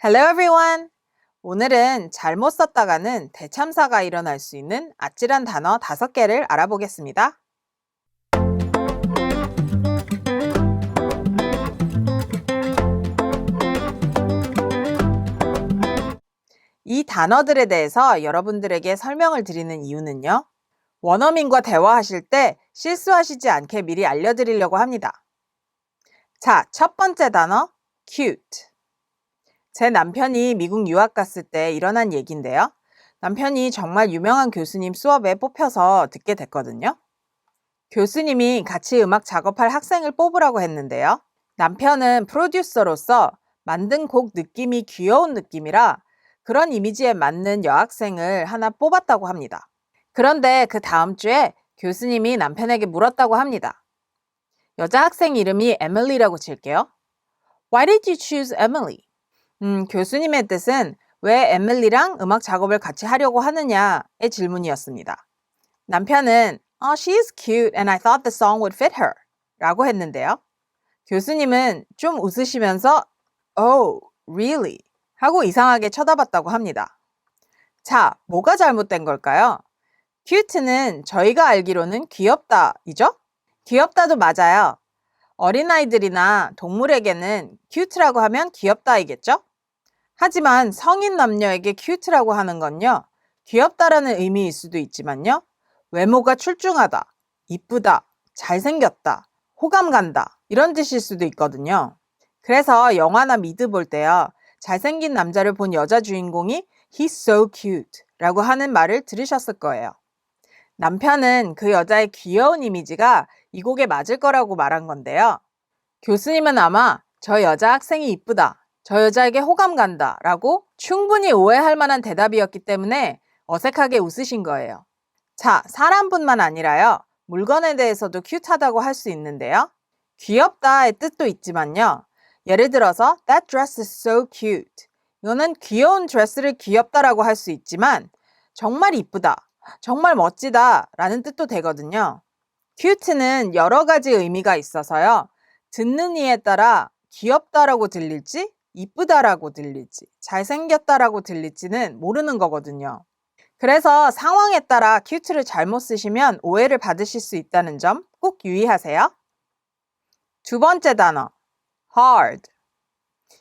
Hello everyone! 오늘은 잘못 썼다가는 대참사가 일어날 수 있는 아찔한 단어 5개를 알아보겠습니다. 이 단어들에 대해서 여러분들에게 설명을 드리는 이유는요. 원어민과 대화하실 때 실수하시지 않게 미리 알려드리려고 합니다. 자, 첫 번째 단어, cute. 제 남편이 미국 유학 갔을 때 일어난 얘기인데요. 남편이 정말 유명한 교수님 수업에 뽑혀서 듣게 됐거든요. 교수님이 같이 음악 작업할 학생을 뽑으라고 했는데요. 남편은 프로듀서로서 만든 곡 느낌이 귀여운 느낌이라 그런 이미지에 맞는 여학생을 하나 뽑았다고 합니다. 그런데 그 다음 주에 교수님이 남편에게 물었다고 합니다. 여자 학생 이름이 에밀리라고 칠게요. Why did you choose Emily? 교수님의 뜻은 왜 에밀리랑 음악 작업을 같이 하려고 하느냐의 질문이었습니다. 남편은 she is cute and I thought the song would fit her 라고 했는데요. 교수님은 좀 웃으시면서 Oh, really? 하고 이상하게 쳐다봤다고 합니다. 자, 뭐가 잘못된 걸까요? cute는 저희가 알기로는 귀엽다이죠? 귀엽다도 맞아요. 어린아이들이나 동물에게는 cute라고 하면 귀엽다이겠죠? 하지만 성인 남녀에게 cute라고 하는 건요. 귀엽다라는 의미일 수도 있지만요. 외모가 출중하다, 이쁘다, 잘생겼다, 호감 간다 이런 뜻일 수도 있거든요. 그래서 영화나 미드 볼 때요. 잘생긴 남자를 본 여자 주인공이 He's so cute 라고 하는 말을 들으셨을 거예요. 남편은 그 여자의 귀여운 이미지가 이 곡에 맞을 거라고 말한 건데요. 교수님은 아마 저 여자 학생이 이쁘다, 저 여자에게 호감 간다 라고 충분히 오해할 만한 대답이었기 때문에 어색하게 웃으신 거예요. 자, 사람뿐만 아니라요. 물건에 대해서도 큐트하다고 할 수 있는데요. 귀엽다의 뜻도 있지만요. 예를 들어서 That dress is so cute. 이거는 귀여운 드레스를 귀엽다라고 할 수 있지만 정말 이쁘다, 정말 멋지다 라는 뜻도 되거든요. cute는 여러 가지 의미가 있어서요. 듣는 이에 따라 귀엽다라고 들릴지, 이쁘다라고 들릴지, 잘생겼다라고 들릴지는 모르는 거거든요. 그래서 상황에 따라 cute를 잘못 쓰시면 오해를 받으실 수 있다는 점 꼭 유의하세요. 두 번째 단어, hard.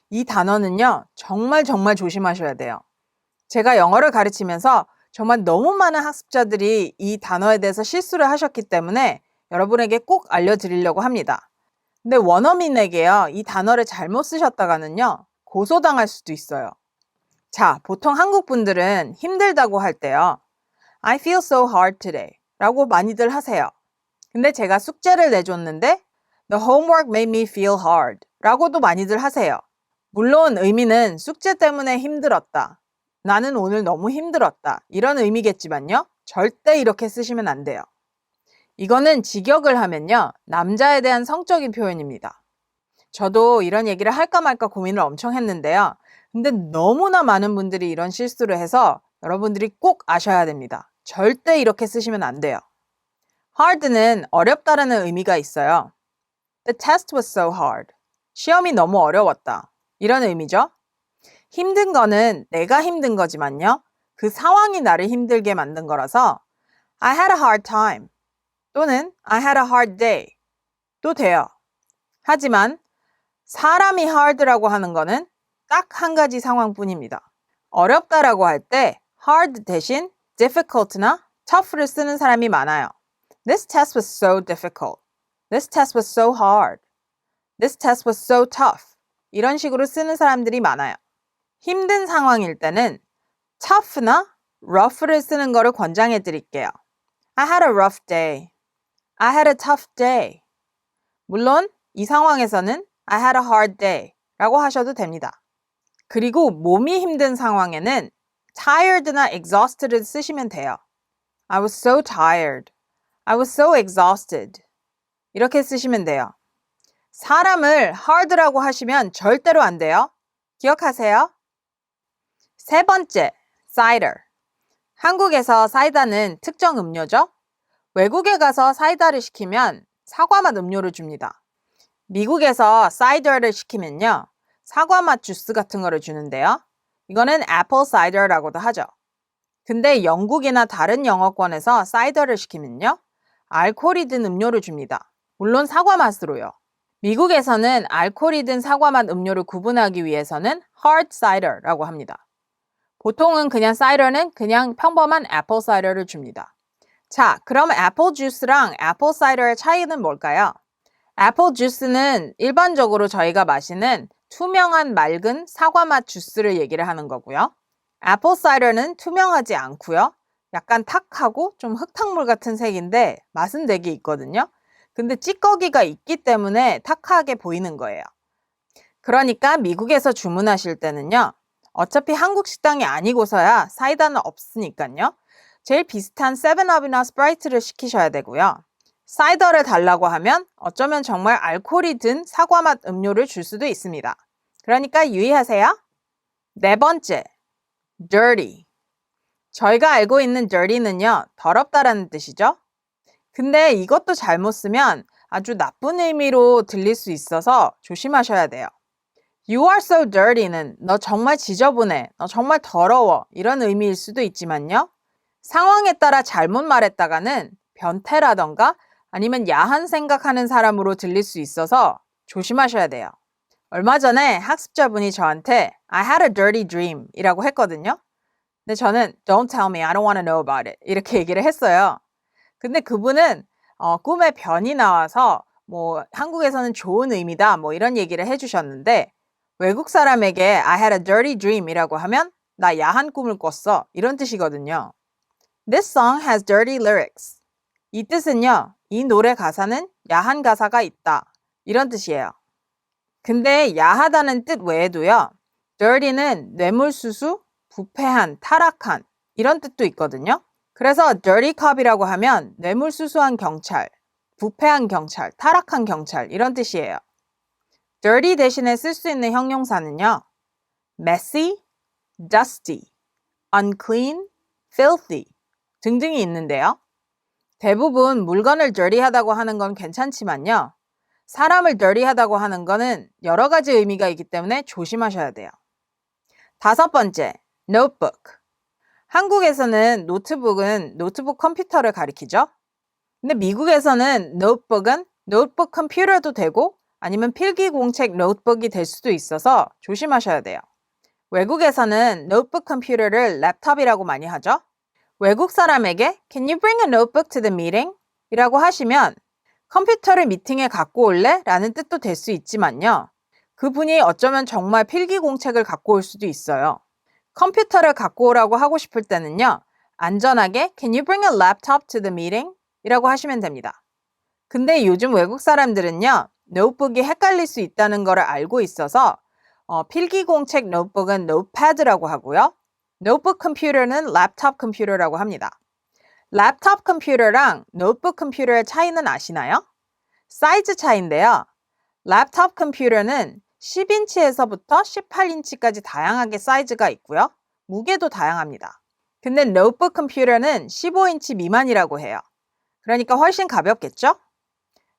이 단어는요, 정말 조심하셔야 돼요. 제가 영어를 가르치면서 정말 너무 많은 학습자들이 이 단어에 대해서 실수를 하셨기 때문에 여러분에게 꼭 알려드리려고 합니다. 근데 원어민에게요, 이 단어를 잘못 쓰셨다가는요, 고소당할 수도 있어요. 자, 보통 한국 분들은 힘들다고 할 때요. I feel so hard today 라고 많이들 하세요. 근데 제가 숙제를 내줬는데 The homework made me feel hard 라고도 많이들 하세요. 물론 의미는 숙제 때문에 힘들었다. 나는 오늘 너무 힘들었다. 이런 의미겠지만요. 절대 이렇게 쓰시면 안 돼요. 이거는 직역을 하면요. 남자에 대한 성적인 표현입니다. 저도 이런 얘기를 할까 말까 고민을 엄청 했는데요. 근데 너무나 많은 분들이 이런 실수를 해서 여러분들이 꼭 아셔야 됩니다. 절대 이렇게 쓰시면 안 돼요. hard는 어렵다라는 의미가 있어요. The test was so hard. 시험이 너무 어려웠다. 이런 의미죠. 힘든 거는 내가 힘든 거지만요. 그 상황이 나를 힘들게 만든 거라서 I had a hard time 또는 I had a hard day 도 돼요. 하지만 사람이 hard라고 하는 거는 딱 한 가지 상황뿐입니다. 어렵다라고 할 때 hard 대신 difficult나 tough를 쓰는 사람이 많아요. This test was so difficult. This test was so hard. This test was so tough. 이런 식으로 쓰는 사람들이 많아요. 힘든 상황일 때는 tough나 rough를 쓰는 거를 권장해 드릴게요. I had a rough day. I had a tough day. 물론 이 상황에서는 I had a hard day 라고 하셔도 됩니다. 그리고 몸이 힘든 상황에는 tired나 exhausted를 쓰시면 돼요. I was so tired. I was so exhausted. 이렇게 쓰시면 돼요. 사람을 hard라고 하시면 절대로 안 돼요. 기억하세요. 세 번째, cider. 한국에서 사이다는 특정 음료죠. 외국에 가서 사이다를 시키면 사과맛 음료를 줍니다. 미국에서 사이더를 시키면요. 사과 맛 주스 같은 거를 주는데요. 이거는 애플 사이더라고도 하죠. 근데 영국이나 다른 영어권에서 사이더를 시키면요. 알코올이 든 음료를 줍니다. 물론 사과 맛으로요. 미국에서는 알코올이 든 사과 맛 음료를 구분하기 위해서는 hard cider라고 합니다. 보통은 그냥 사이더는 그냥 평범한 애플 사이더를 줍니다. 자, 그럼 애플 주스랑 애플 사이더의 차이는 뭘까요? 애플 주스는 일반적으로 저희가 마시는 투명한 맑은 사과 맛 주스를 얘기를 하는 거고요. 애플 사이더는 투명하지 않고요. 약간 탁하고 좀 흙탕물 같은 색인데 맛은 되게 있거든요. 근데 찌꺼기가 있기 때문에 탁하게 보이는 거예요. 그러니까 미국에서 주문하실 때는요. 어차피 한국 식당이 아니고서야 사이다는 없으니까요. 제일 비슷한 세븐업이나 스프라이트를 시키셔야 되고요. 사이더를 달라고 하면 어쩌면 정말 알코올이 든 사과 맛 음료를 줄 수도 있습니다. 그러니까 유의하세요. 네 번째, dirty. 저희가 알고 있는 dirty는요, 더럽다라는 뜻이죠. 근데 이것도 잘못 쓰면 아주 나쁜 의미로 들릴 수 있어서 조심하셔야 돼요. You are so dirty는 너 정말 지저분해, 너 정말 더러워 이런 의미일 수도 있지만요. 상황에 따라 잘못 말했다가는 변태라던가 아니면 야한 생각하는 사람으로 들릴 수 있어서 조심하셔야 돼요. 얼마 전에 학습자분이 저한테 I had a dirty dream 이라고 했거든요. 근데 저는 Don't tell me, I don't want to know about it 이렇게 얘기를 했어요. 근데 그분은 꿈에 변이 나와서 뭐 한국에서는 좋은 의미다 뭐 이런 얘기를 해주셨는데 외국 사람에게 I had a dirty dream 이라고 하면 나 야한 꿈을 꿨어 이런 뜻이거든요. This song has dirty lyrics. 이 뜻은요, 이 노래 가사는 야한 가사가 있다 이런 뜻이에요. 근데 야하다는 뜻 외에도요, dirty는 뇌물수수, 부패한, 타락한 이런 뜻도 있거든요. 그래서 dirty cop이라고 하면 뇌물수수한 경찰, 부패한 경찰, 타락한 경찰 이런 뜻이에요. dirty 대신에 쓸 수 있는 형용사는요. messy, dusty, unclean, filthy 등등이 있는데요. 대부분 물건을 dirty하다고 하는 건 괜찮지만요. 사람을 dirty하다고 하는 거는 여러 가지 의미가 있기 때문에 조심하셔야 돼요. 다섯 번째, notebook. 한국에서는 노트북은 노트북 컴퓨터를 가리키죠. 근데 미국에서는 notebook은 노트북 컴퓨터도 되고 아니면 필기공책 노트북이 될 수도 있어서 조심하셔야 돼요. 외국에서는 노트북 컴퓨터를 랩탑이라고 많이 하죠. 외국 사람에게 Can you bring a notebook to the meeting? 이라고 하시면 컴퓨터를 미팅에 갖고 올래? 라는 뜻도 될 수 있지만요. 그분이 어쩌면 정말 필기공책을 갖고 올 수도 있어요. 컴퓨터를 갖고 오라고 하고 싶을 때는요. 안전하게 Can you bring a laptop to the meeting? 이라고 하시면 됩니다. 근데 요즘 외국 사람들은요. 노트북이 헷갈릴 수 있다는 것을 알고 있어서 필기공책 노트북은 notepad라고 하고요. 노트북 컴퓨터는 랩탑 컴퓨터라고 합니다. 랩탑 컴퓨터랑 노트북 컴퓨터의 차이는 아시나요? 사이즈 차이인데요. 랩탑 컴퓨터는 10인치에서부터 18인치까지 다양하게 사이즈가 있고요. 무게도 다양합니다. 근데 노트북 컴퓨터는 15인치 미만이라고 해요. 그러니까 훨씬 가볍겠죠?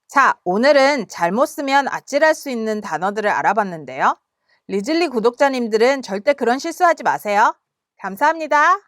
자, 오늘은 잘못 쓰면 아찔할 수 있는 단어들을 알아봤는데요. 리즐리 구독자님들은 절대 그런 실수하지 마세요. 감사합니다.